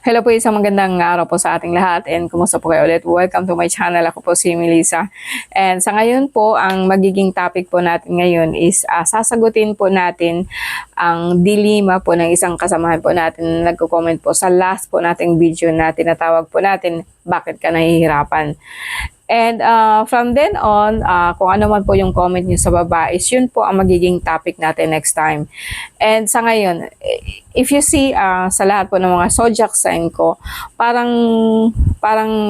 Hello po, isang magandang araw po sa ating lahat and kumusta po kayo ulit? Welcome to my channel. Ako po si Melissa. And sa ngayon po, ang magiging topic po natin ngayon is sasagutin po natin ang dilema po ng isang kasamahan po natin na nagko-comment po sa last po nating video na tinatawag po natin, bakit ka nahihirapan? And from then on, kung ano man po yung comment nyo sa baba, is yun po ang magiging topic natin next time. And sa ngayon, if you see sa lahat po ng mga zodiac sign ko, parang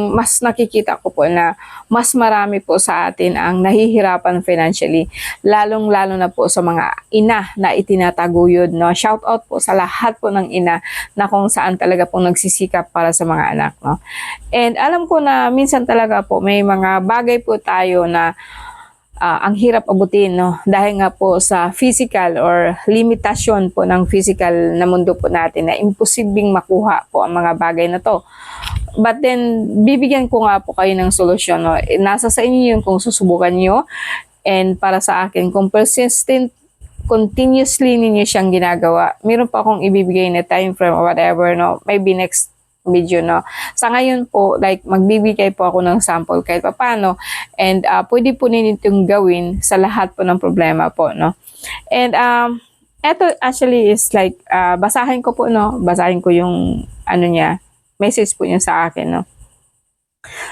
mas nakikita ko po na mas marami po sa atin ang nahihirapan financially, lalong-lalo na po sa mga ina na itinataguyod, no? Shout out po sa lahat po ng ina na kung saan talaga po nagsisikap para sa mga anak, no? And alam ko na minsan talaga po may mga bagay po tayo na ang hirap abutin, no? Dahil nga po sa physical or limitasyon po ng physical na mundo po natin na imposibleng makuha po ang mga bagay na to. But then, bibigyan ko nga po kayo ng solusyon, no? Nasa sa inyo yun kung susubukan nyo. And para sa akin, kung continuously ninyo siyang ginagawa, meron pa akong ibibigay na time frame or whatever, no? Maybe next video, no? Sa ngayon po, like, magbibigay po ako ng sample kahit paano, and pwede po ninyo itong gawin sa lahat po ng problema po, no? And eto actually is like, basahin ko po, no? Basahin ko yung message po niya sa akin, no?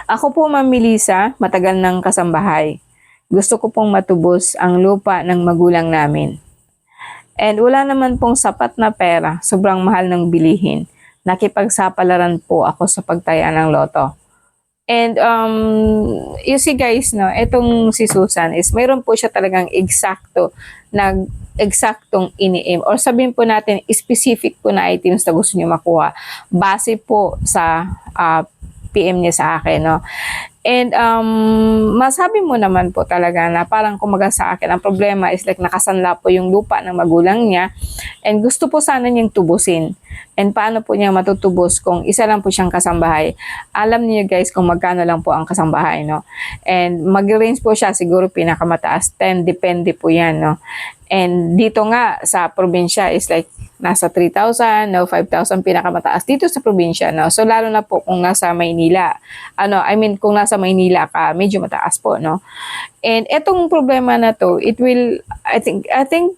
Ako po, Ma'am Melissa, matagal ng kasambahay. Gusto ko pong matubos ang lupa ng magulang namin. And wala naman pong sapat na pera, sobrang mahal ng bilihin. Nakipagsapalaran po ako sa pagtaya ng loto. And you see guys, no, etong si Susan is mayroon po siya talagang eksaktong ini-aim, or sabihin po natin specific po na items na gusto niyo makuha base po sa PM niya sa akin, no. And masabi mo naman po talaga na parang kumaga sa akin, ang problema is like nakasanla po yung lupa ng magulang niya and gusto po sana niyang tubusin. And paano po niya matutubos kung isa lang po siyang kasambahay? Alam niyo guys kung magkano lang po ang kasambahay, no? And mag-range po siya siguro pinakamataas 10, depende po yan, no? And dito nga sa probinsya is like nasa 3,000, no, 5,000 pinakamataas dito sa probinsya, no. So lalo na po kung nasa Maynila. Kung nasa Maynila ka, medyo mataas po, no. And etong problema na to, I think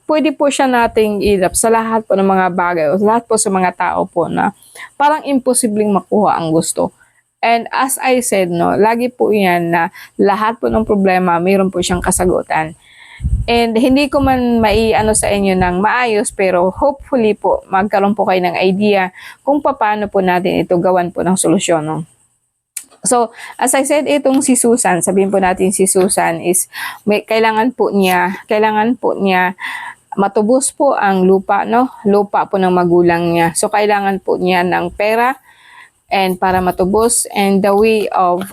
pwede po siya nating ilap sa lahat po ng mga bagay o lahat po sa mga tao po na parang imposibleng makuha ang gusto. And as I said, no, lagi po yan na lahat po ng problema, mayroon po siyang kasagutan. And hindi ko man sa inyo ng maayos, pero hopefully po magkaroon po kayo ng idea kung paano po natin ito gawan po ng solusyon, no? So, as I said, itong si Susan, sabihin po natin si Susan is kailangan po niya matubos po ang lupa, no? Lupa po ng magulang niya. So, kailangan po niya ng pera and para matubos, and the way of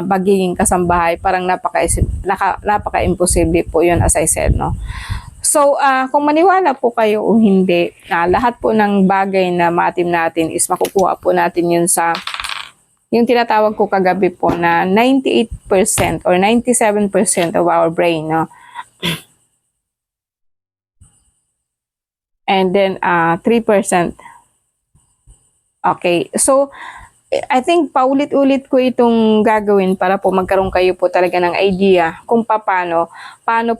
pagiging kasambahay, parang napaka-imposible po yun, as I said, no? So, kung maniwala po kayo o hindi, lahat po ng bagay na maatim natin is makukuha po natin yun sa yung tinatawag ko kagabi po na 98% or 97% of our brain, no? And then 3%. Okay, so I think paulit-ulit ko itong gagawin para po magkaroon kayo po talaga ng idea kung paano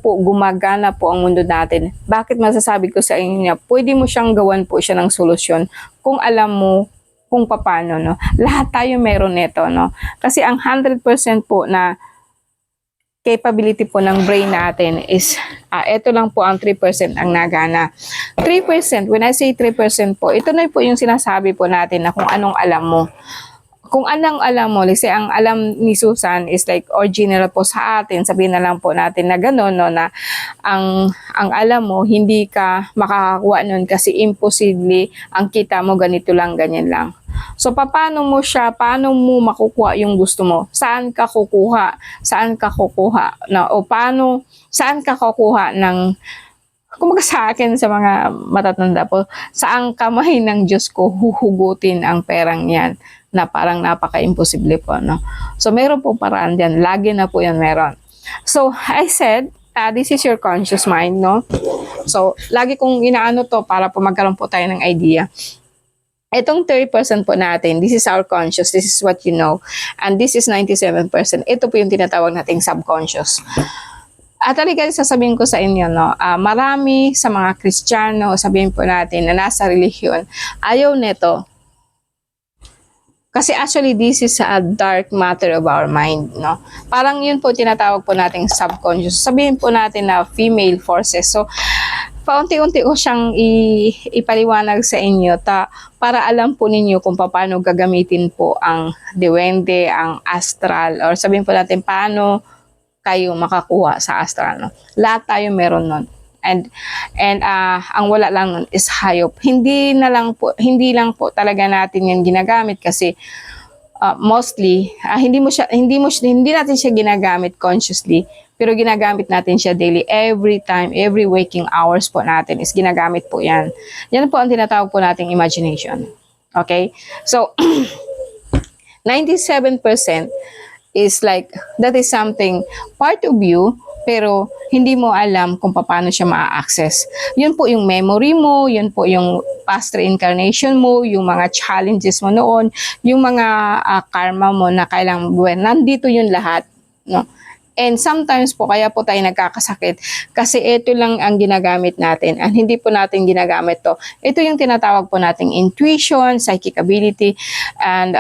po gumagana po ang mundo natin. Bakit masasabi ko sa inyo niya, pwede mo siyang gawan po siya ng solusyon kung alam mo kung paano, no? Lahat tayo meron nito, no? Kasi ang 100% po na capability po ng brain natin is ito lang po ang 3% ang nagana. 3%, when I say 3% po, ito na po yung sinasabi po natin na kung anong alam mo. Kung anong alam mo, let's say ang alam ni Susan is like original po sa atin, sabihin na lang po natin na gano'n, no, na ang alam mo, hindi ka makakakuha nun kasi imposible ang kita mo ganito lang, ganyan lang. So, paano mo makukuha yung gusto mo? Saan ka kukuha? Saan ka kukuha? Saan ka kukuha ng, kumaga sa akin sa mga matatanda po, saang kamay ng Diyos ko huhugutin ang perang yan na parang napaka-imposible po, no? So, meron po paraan dyan. Lagi na po yan meron. So, I said, this is your conscious mind, no? So, lagi kong inaano to para po magkaroon po tayo ng idea. Itong 30% po natin, this is our conscious, this is what you know. And this is 97%. Ito po yung tinatawag nating subconscious. At talaga sasabihin ko sa inyo, no, marami sa mga Kristiyano, sabihin po natin na nasa relihiyon, ayaw nito. Kasi actually, this is a dark matter of our mind, no? Parang yun po tinatawag po nating subconscious. Sabihin po natin na female forces. So, paunti-unti ko siyang ipaliwanag sa inyo para alam po ninyo kung paano gagamitin po ang duwende, ang astral, or sabihin po natin paano kayo makakuha sa astral. No? Lahat tayo meron nun. And ang wala lang nun is hayop. Hindi lang po talaga natin yan ginagamit kasi mostly hindi natin siya ginagamit consciously, pero ginagamit natin siya daily, every time, every waking hours po natin is ginagamit po yan. Yan po ang tinatawag po nating imagination. Okay? So, 97% is like, that is something, part of you, pero hindi mo alam kung paano siya ma-access. Yun po yung memory mo, yun po yung past reincarnation mo, yung mga challenges mo noon, yung mga karma mo na kailang buwan. Nandito yun lahat. No? And sometimes po, kaya po tayo nagkakasakit kasi ito lang ang ginagamit natin and hindi po natin ginagamit to. Ito yung tinatawag po nating intuition, psychic ability, and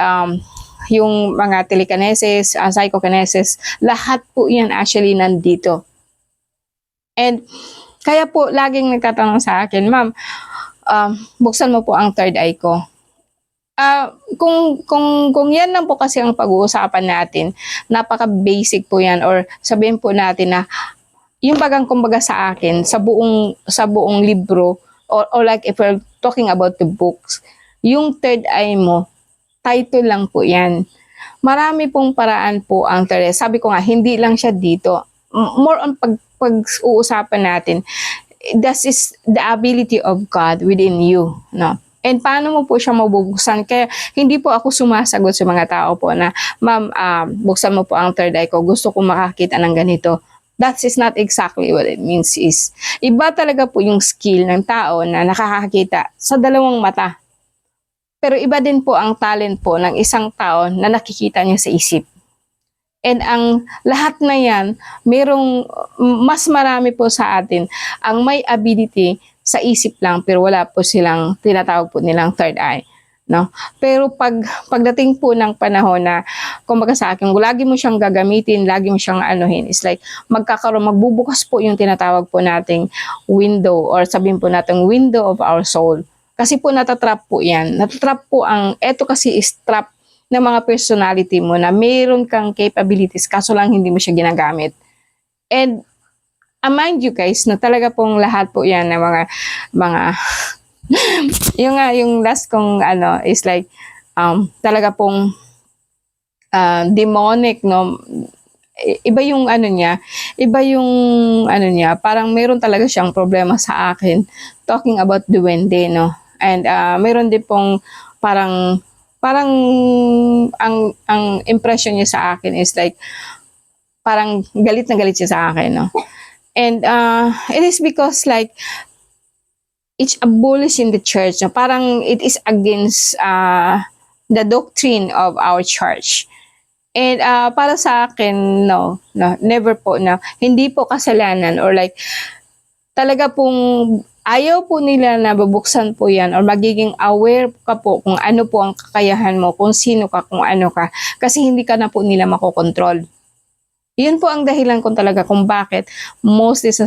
yung mga telekinesis, psychokinesis, lahat po yan actually nandito. And kaya po laging nagtatanong sa akin, ma'am, buksan mo po ang third eye ko. Kung yan lang po kasi ang pag-uusapan natin, napaka-basic po yan, or sabihin po natin na yung kumbaga sa akin, sa buong libro, or like if we're talking about the books, yung third eye mo, title lang po yan. Marami pong paraan po ang third eye. Sabi ko nga, hindi lang siya dito. More on pag-uusapan natin, that is the ability of God within you, no? And paano mo po siya mabubuksan? Kaya hindi po ako sumasagot sa mga tao po na, ma'am, buksan mo po ang third eye ko. Gusto kong makakita ng ganito. That is not exactly what it means is. Iba talaga po yung skill ng tao na nakakakita sa dalawang mata. Pero iba din po ang talent po ng isang tao na nakikita niya sa isip. And ang lahat na yan, mas marami po sa atin ang may ability sa isip lang pero wala po silang tinatawag po nilang third eye, no? Pero pagdating po ng panahon na kumbaga sa akin, lagi mo siyang gagamitin, lagi mo siyang anuhin, is like magbubukas po yung tinatawag po nating window, or sabihin po nating window of our soul. Kasi po natatrap po yan. Natatrap po eto kasi is trap ng mga personality mo na mayroon kang capabilities kaso lang hindi mo siya ginagamit. And mind you guys, na talaga pong lahat po yan ng mga yung last kong is like talaga pong demonic, no? Iba yung niya, parang meron talaga siyang problema sa akin talking about duwende, no? And meron din pong parang ang impression niya sa akin is like parang galit na galit siya sa akin, no? And it is because like it's abolished in the church, no? Parang it is against the doctrine of our church. And para sa akin, no, never po, no. Hindi po kasalanan, or like talaga pong ayaw po nila na babuksan po yan, or magiging aware ka po kung ano po ang kakayahan mo, kung sino ka, kung ano ka, kasi hindi ka na po nila makokontrol. Yun po ang dahilan kung talaga kung bakit mostly sa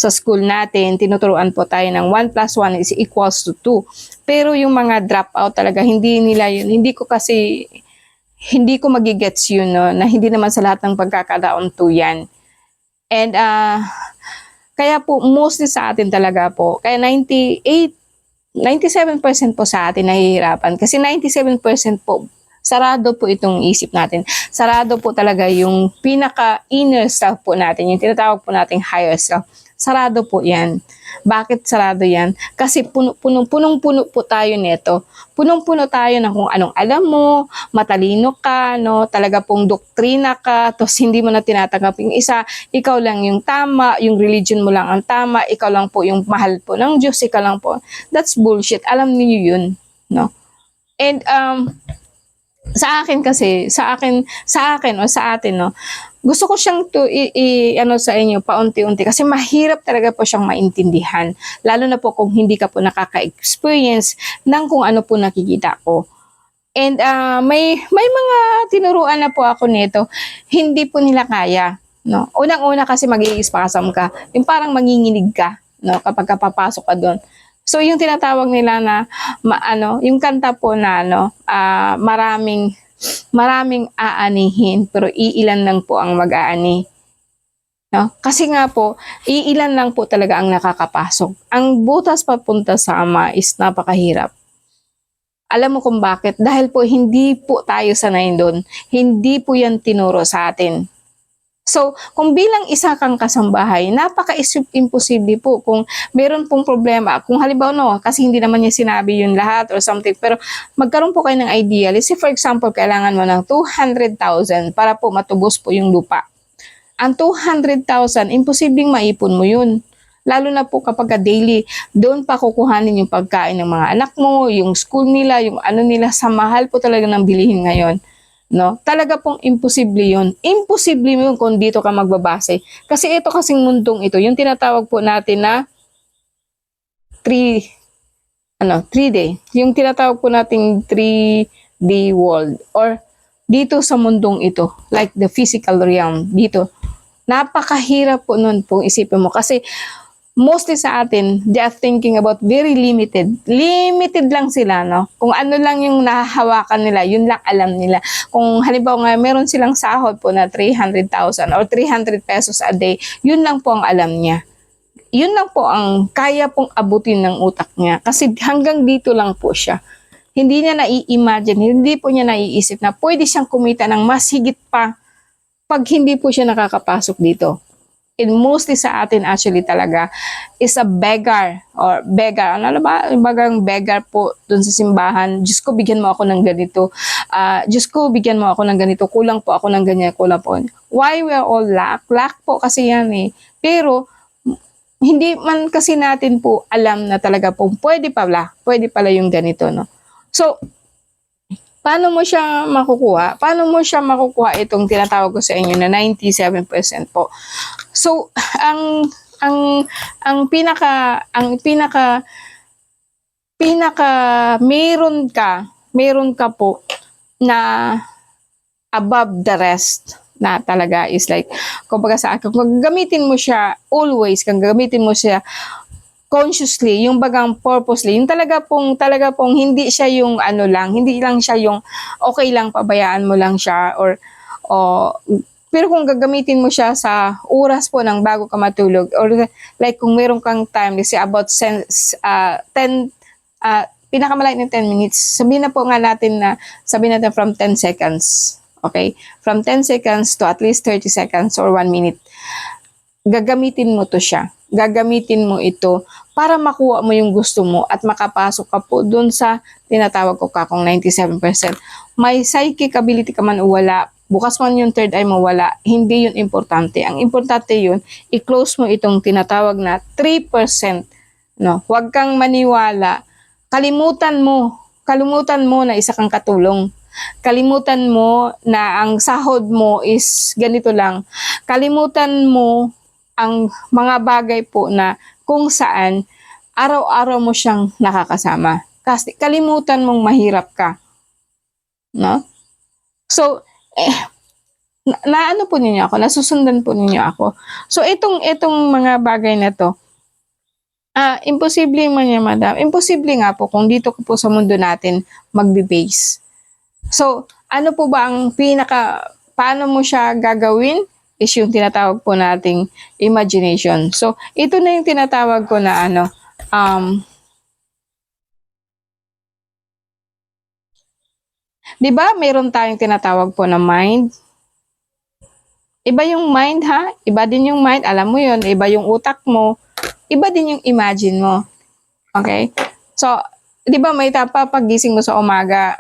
school natin, tinuturuan po tayo ng 1 + 1 is equals to 2. Pero yung mga dropout talaga, hindi nila yun, hindi ko magigets yun, no, na hindi naman sa lahat ng pagkakataon 2 yan. And kaya po mostly sa atin talaga po, kaya 97% po sa atin nahihirapan kasi 97% po sarado po itong isip natin. Sarado po talaga yung pinaka inner self po natin, yung tinatawag po nating higher self. sarado po yan. Bakit sarado yan? Kasi punong-puno po tayo nito. Punong-puno tayo ng kung anong alam mo, matalino ka, no? Talaga pong doktrina ka, tapos hindi mo na tinatanggap yung isa, ikaw lang yung tama, yung religion mo lang ang tama, ikaw lang po yung mahal po ng Diyos, ikaw lang po. That's bullshit. Alam niyo yun, no? And sa akin kasi, sa akin o sa atin, no, gusto ko siyang ano sa inyo paunti-unti kasi mahirap talaga po siyang maintindihan, lalo na po kung hindi ka po nakaka-experience ng kung ano po nakikita ko. And may mga tinuruan na po ako nito, hindi po nila kaya, no. Unang-una kasi mag-i-spasm ka, yung parang manginginig ka, no, kapag papasok ka doon. So yung tinatawag nila na yung kanta po na maraming aanihin pero iilan lang po ang mag-aani. No? Kasi nga po, iilan lang po talaga ang nakakapasok. Ang butas papunta sa Ama is napakahirap. Alam mo kung bakit? Dahil po hindi po tayo sanay doon. Hindi po yan tinuro sa atin. So, kung bilang isa kang kasambahay, napaka-imposible po kung meron pong problema. Kung halimbawa, no, kasi hindi naman niya sinabi yun lahat or something, pero magkaroon po kayo ng idea. Let's say, for example, kailangan mo ng 200,000 para po matubos po yung lupa. Ang 200,000, imposibleng maipon mo yun. Lalo na po kapag daily, doon pa kukuhanin yung pagkain ng mga anak mo, yung school nila, yung ano nila, sa mahal po talaga ng bilihin ngayon. No? Talaga pong imposible yun. Imposible yun kung dito ka magbabase. Kasi ito kasing mundong ito, yung tinatawag po natin na 3D. Yung tinatawag po nating 3D world or dito sa mundong ito, like the physical realm, dito. Napakahirap po nun pong isipin mo kasi mostly sa atin, they are thinking about very limited. Limited lang sila, no? Kung ano lang yung nahahawakan nila, yun lang alam nila. Kung halimbawa nga, meron silang sahod po na 300,000 or 300 pesos a day, yun lang po ang alam niya. Yun lang po ang kaya pong abutin ng utak niya. Kasi hanggang dito lang po siya. Hindi niya nai-imagine, hindi po niya naiisip na pwede siyang kumita ng mas higit pa pag hindi po siya nakakapasok dito. And mostly sa atin actually talaga is a beggar or beggar. Ano ba? Bagang beggar po dun sa simbahan. Diyos ko, bigyan mo ako ng ganito. Diyos ko, bigyan mo ako ng ganito. Kulang po ako ng ganyan. Kulang po. Why we are all lack? Lack po kasi yan eh. Pero, hindi man kasi natin po alam na talaga po pwede pala yung ganito, no? So, paano mo siya makukuha? Paano mo siya makukuha itong tinatawag ko sa inyo na 97% po? So, ang pinaka meron ka po na above the rest na talaga is like, kumbaga sa akin, kung gagamitin mo siya always, kung gagamitin mo siya consciously, yung bagang purposely, yung talaga pong hindi siya yung ano lang, hindi lang siya yung okay lang, pabayaan mo lang siya or pero kung gagamitin mo siya sa oras po ng bago ka matulog or like kung meron kang time, let's say about 10 pinakamaliit na 10 minutes, sabihin natin from 10 seconds. Okay? From 10 seconds to at least 30 seconds or 1 minute. Gagamitin mo to siya. Gagamitin mo ito para makuha mo yung gusto mo at makapasok ka po dun sa tinatawag ko kung 97%. May psychic ability ka man o wala, bukas man yung third eye mo wala, hindi yun importante. Ang importante yun, i-close mo itong tinatawag na 3%. No? Huwag kang maniwala. Kalimutan mo na isa kang katulong. Kalimutan mo na ang sahod mo is ganito lang. Kalimutan mo ang mga bagay po na kung saan araw-araw mo siyang nakakasama. Kasi kalimutan mong mahirap ka. No? So, naano po ninyo ako, nasusundan po ninyo ako. So, itong mga bagay na to, imposible man yan, madam. Imposible nga po kung dito po sa mundo natin magbe-base. So, ano po ba ang paano mo siya gagawin? Is yung tinatawag po nating imagination. So, ito na yung tinatawag ko na di ba meron tayong tinatawag po na mind? Iba yung mind ha, iba din yung mind, alam mo yun, iba yung utak mo, iba din yung imagine mo. Okay? So, di ba may tapa paggising mo sa umaga,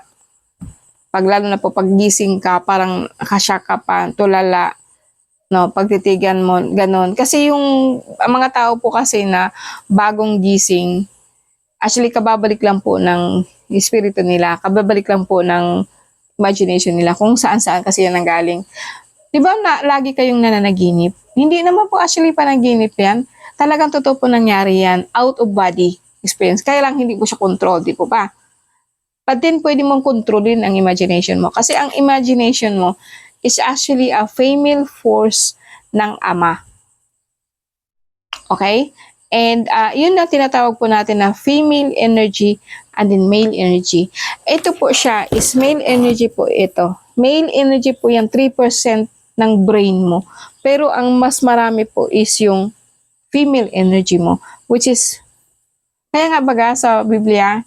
pag lalo na po paggising ka, parang nakashock ka pa, tulala, no, pagtitigan mo, ganun. Kasi yung ang mga tao po kasi na bagong gising, actually kababalik lang po ng espiritu nila, kababalik lang po ng imagination nila kung saan-saan kasi yan nanggaling. Di ba na, lagi kayong nananaginip? Hindi naman po actually panaginip yan. Talagang totoo po nangyari yan. Out of body experience. Kaya lang hindi po siya control, di po ba? But then pwede mong kontrolin ang imagination mo. Kasi ang imagination mo is actually a female force ng ama. Okay? And yun na tinatawag po natin na female energy and then male energy. Ito po siya is male energy po ito. Male energy po yan 3% ng brain mo. Pero ang mas marami po is yung female energy mo, which is kaya nga baga sa Biblia,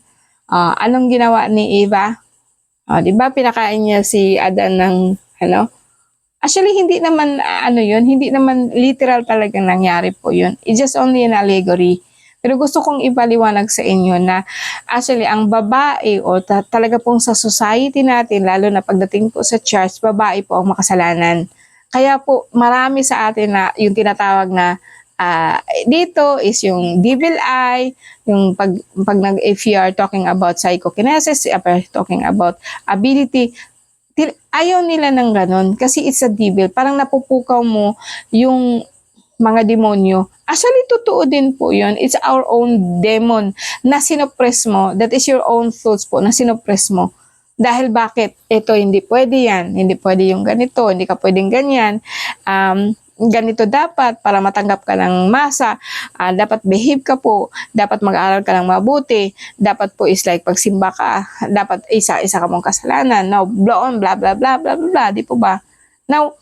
anong ginawa ni Eva? 'Di ba pinakain niya si Adan ng ano? Actually hindi naman hindi naman literal talagang nangyari po 'yun. It's just only an allegory. Pero gusto kong ipaliwanag sa inyo na actually ang babae o talaga pong sa society natin, lalo na pagdating po sa church, babae po ang makasalanan. Kaya po marami sa atin na yung tinatawag na dito is yung devil eye, yung if you are talking about psychokinesis, if you are talking about ability, ayaw nila ng ganun kasi it's a devil. Parang napupukaw mo yung mga demonyo. Actually, totoo din po yun. It's our own demon na sinoppress mo. That is your own thoughts po na sinoppress mo. Dahil bakit? Ito, hindi pwede yan. Hindi pwede yung ganito. Hindi ka pwedeng ganyan. Ganito dapat para matanggap ka ng masa. Dapat behave ka po. Dapat mag-aaral ka ng mabuti. Dapat po is like pagsimba ka. Dapat isa ka mong kasalanan. Now, blah, blah, blah, blah, blah, blah. Di po ba? Now,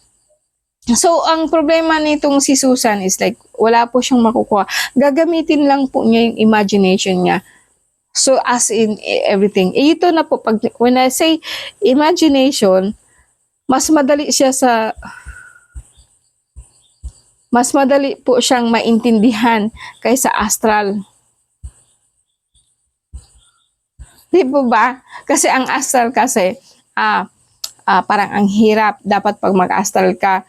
so, ang problema nitong si Susan is like, wala po siyang makukuha. Gagamitin lang po niya yung imagination niya. So, as in everything. Ito na po, when I say imagination, mas madali po siyang maintindihan kaysa astral. Di po ba? Kasi ang astral kasi, parang ang hirap. Dapat pag mag-astral ka,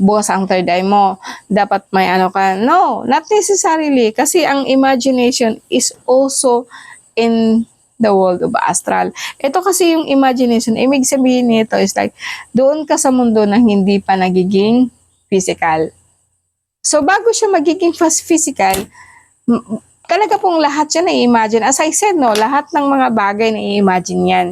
bukas ang third eye mo. Dapat may ka. No, not necessarily. Kasi ang imagination is also in the world of astral. Ito kasi yung imagination. Ibig sabihin nito is like, doon ka sa mundo na hindi pa nagiging physical. So, bago siya magiging physical, talaga pong lahat siya na-imagine. As I said, no, lahat ng mga bagay na-imagine yan.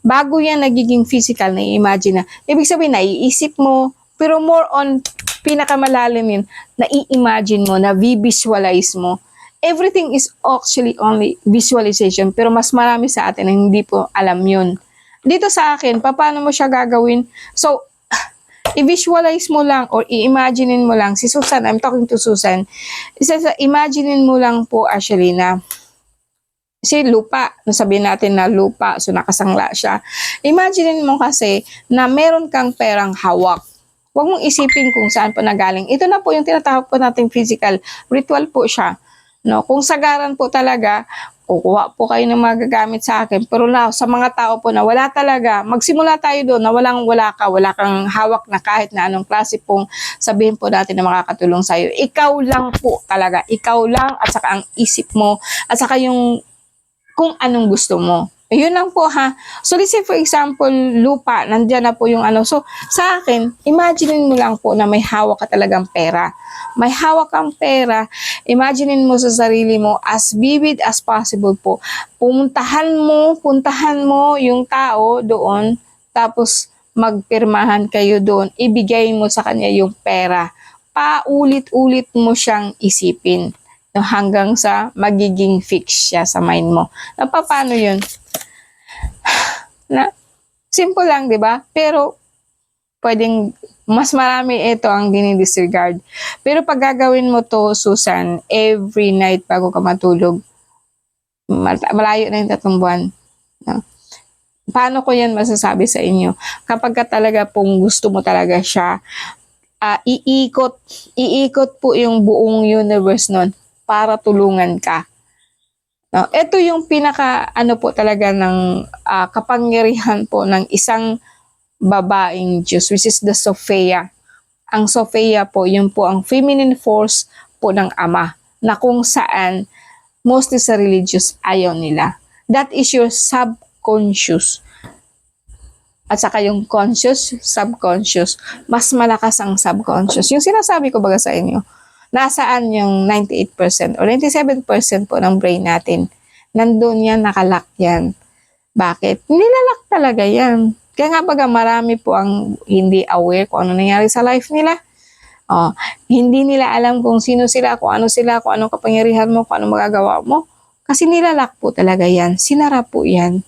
Bago yan nagiging physical, na-imagine na. Ibig sabihin, naiisip mo, pero more on, pinakamalalim yun, na-imagine mo, na-visualize mo. Everything is actually only visualization, pero mas marami sa atin na hindi po alam yun. Dito sa akin, paano mo siya gagawin? So, i-visualize mo lang or i-imaginein mo lang, si Susan, I'm talking to Susan, imaginein mo lang po actually na si lupa, sabihin natin na lupa, so nakasangla siya. Imagine mo kasi na meron kang perang hawak. Huwag mong isipin kung saan po nagaling. Ito na po yung tinatawag po nating physical. Ritual po siya. No? Kung sagaran po talaga, kukuha po kayo ng magagamit sa akin. Pero na, sa mga tao po na wala talaga, magsimula tayo doon na wala kang hawak na kahit na anong klase pong sabihin po natin na makakatulong sa'yo. Ikaw lang po talaga. Ikaw lang at saka ang isip mo at saka yung kung anong gusto mo. Yun lang po ha. So let's say for example, lupa, nandyan na po yung So sa akin, imaginein mo lang po na may hawak ka talagang pera. May hawak kang pera, imaginein mo sa sarili mo as vivid as possible po. Puntahan mo yung tao doon, tapos magpirmahan kayo doon, ibigay mo sa kanya yung pera. Paulit-ulit mo siyang isipin hanggang sa magiging fix siya sa mind mo. Paano yun? Simple lang, di ba? Pero, pwedeng, mas marami ito ang dinidisregard. Pero pag gagawin mo to, Susan, every night bago ka matulog, malayo na yung 3 buwan. No? paano ko yan masasabi sa inyo? Kapag ka talaga pong gusto mo talaga siya, iikot po yung buong universe nun para tulungan ka. No, ito yung pinaka ano po talaga ng kapangyarihan po ng isang babaeng Diyos, which is the Sophia. Ang Sophia po, yun po ang feminine force po ng Ama, na kung saan mostly sa religious ayaw nila. That is your subconscious. At saka yung conscious, subconscious, mas malakas ang subconscious. Yung sinasabi ko baga sa inyo, nasaan yung 98% or 97% po ng brain natin? Nandun yan, nakalock yan. Bakit? Nilalak talaga yan. Kaya nga baga marami po ang hindi aware kung ano nangyari sa life nila. Hindi nila alam kung sino sila, kung anong kapangyarihan mo, kung ano magagawa mo. Kasi nilalak po talaga yan. Sinara po yan.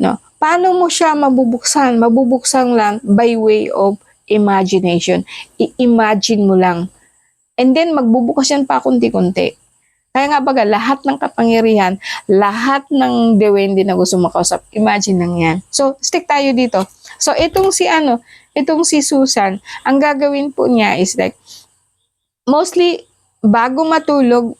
No? Paano mo siya mabubuksan? Mabubuksan lang by way of imagination. I-imagine mo lang. And then, magbubukas yan pa kunti-kunti. Kaya nga baga, lahat ng kapangyarihan, lahat ng dewende na gusto makausap, imagine lang yan. So, stick tayo dito. So, itong si Susan, ang gagawin po niya is like, mostly, bago matulog,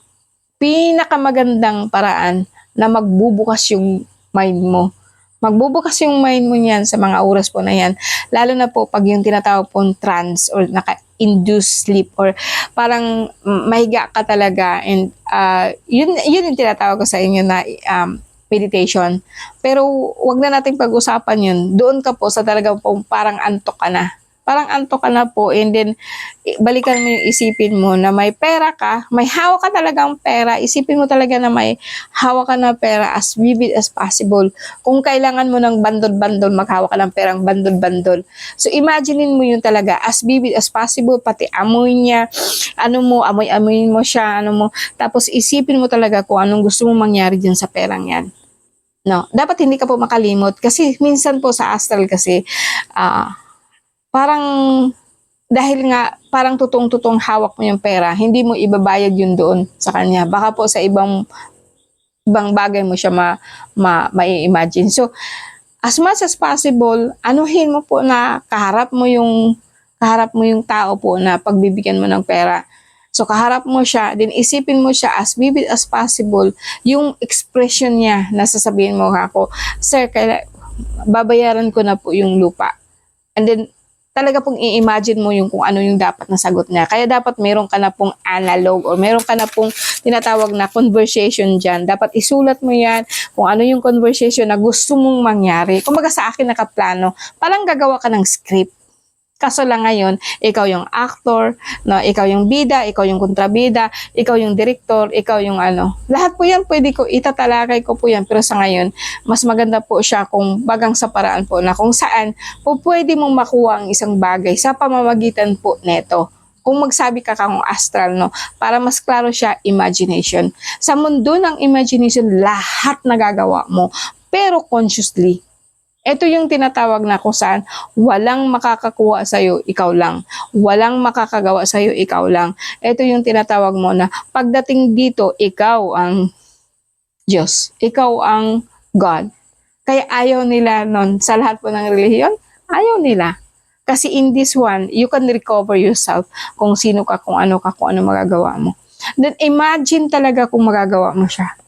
pinakamagandang paraan na magbubukas yung mind mo. Magbubukas yung mind mo niyan sa mga oras po na yan. Lalo na po pag yung tinatawag pong trance or naka-induce sleep or parang mahiga ka talaga. And yun yung tinatawag ko sa inyo na meditation. Pero wag na nating pag-usapan yun. Doon ka po sa talagang pong parang antok ka na. Parang antok ka na po, and then balikan mo yung isipin mo na may pera ka, may hawak ka talagang pera, isipin mo talaga na may hawak ka na pera as vivid as possible. Kung kailangan mo ng bandol-bandol, maghawak ka ng perang bandol-bandol. So imaginein mo yun talaga as vivid as possible, pati amoy niya, amoy-amoyin mo siya, tapos isipin mo talaga kung anong gusto mong mangyari dyan sa perang yan. No, dapat hindi ka po makalimot kasi minsan po sa astral kasi parang dahil nga parang tutong-tutong hawak mo yung pera, hindi mo ibabayad yun doon sa kanya. Baka po sa ibang bagay mo siya mai-imagine. So, as much as possible, anuhin mo po na kaharap mo yung tao po na pagbibigyan mo ng pera. So, kaharap mo siya, then isipin mo siya as vivid as possible, yung expression niya na sasabihin mo ako, sir, babayaran ko na po yung lupa. And then, talaga pong i-imagine mo yung kung ano yung dapat na sagot niya. Kaya dapat meron ka na pong analog or meron ka na pong tinatawag na conversation dyan. Dapat isulat mo yan kung ano yung conversation na gusto mong mangyari. Kumbaga sa akin nakaplano, parang gagawa ka ng script. Kaso lang ngayon, ikaw yung actor, no? Ikaw yung bida, ikaw yung kontrabida, ikaw yung director, ikaw yung Lahat po yan, pwede ko, itatalakay ko po yan. Pero sa ngayon, mas maganda po siya kung bagang sa paraan po na kung saan po pwede mong makuha ang isang bagay sa pamamagitan po neto. Kung magsabi ka kang astral, no? Para mas klaro siya, imagination. Sa mundo ng imagination, lahat nagagawa mo, pero consciously. Ito yung tinatawag na kung saan walang makakakuha sa'yo, ikaw lang. Walang makakagawa sa'yo, ikaw lang. Ito yung tinatawag mo na pagdating dito, ikaw ang Diyos. Ikaw ang God. Kaya ayaw nila nun, sa lahat po ng relihiyon, ayaw nila. Kasi in this one, you can recover yourself kung sino ka, kung ano magagawa mo. Then imagine talaga kung magagawa mo siya.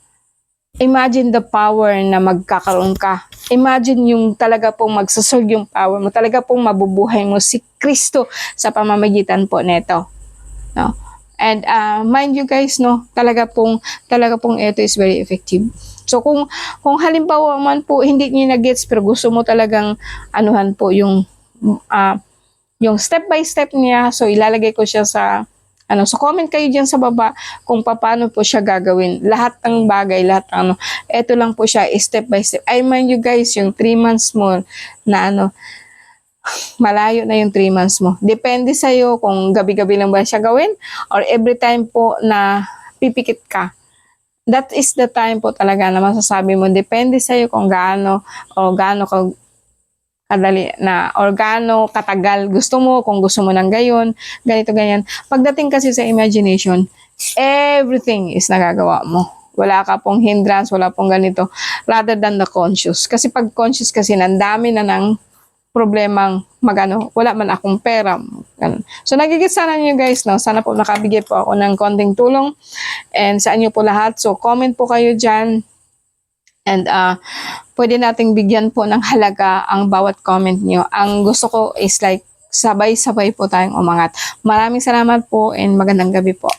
Imagine the power na magkakaroon ka. Imagine yung talaga pong magsasurg yung power mo. Talaga pong mabubuhay mo si Kristo sa pamamagitan po neto. No? And mind you guys, no, talaga pong ito is very effective. So kung halimbawa man po hindi niyo na-gets pero gusto mo talagang anuhan po yung step by step niya, so ilalagay ko siya sa so comment kayo diyan sa baba kung paano po siya gagawin. Lahat ng bagay, ito lang po siya step by step. I mind you guys, yung 3 months mo na malayo na yung 3 months mo. Depende sa'yo kung gabi-gabi lang ba siya gawin or every time po na pipikit ka. That is the time po talaga na masasabi mo. Depende sa'yo kung gaano ka kadali na organo, katagal gusto mo, kung gusto mo ng gayon, ganito, ganyan. Pagdating kasi sa imagination, everything is nagagawa mo. Wala ka pong hindrance, wala pong ganito. Rather than the conscious. Kasi pag conscious kasi, nandami na ng problemang magano, wala man akong pera. Ganun. So, nagigit sana nyo guys, no? Sana po nakabigay po ako ng konting tulong. And sa inyo po lahat. So, comment po kayo dyan. And pwede nating bigyan po ng halaga ang bawat comment nyo. Ang gusto ko is like, sabay-sabay po tayong umangat. Maraming salamat po and magandang gabi po.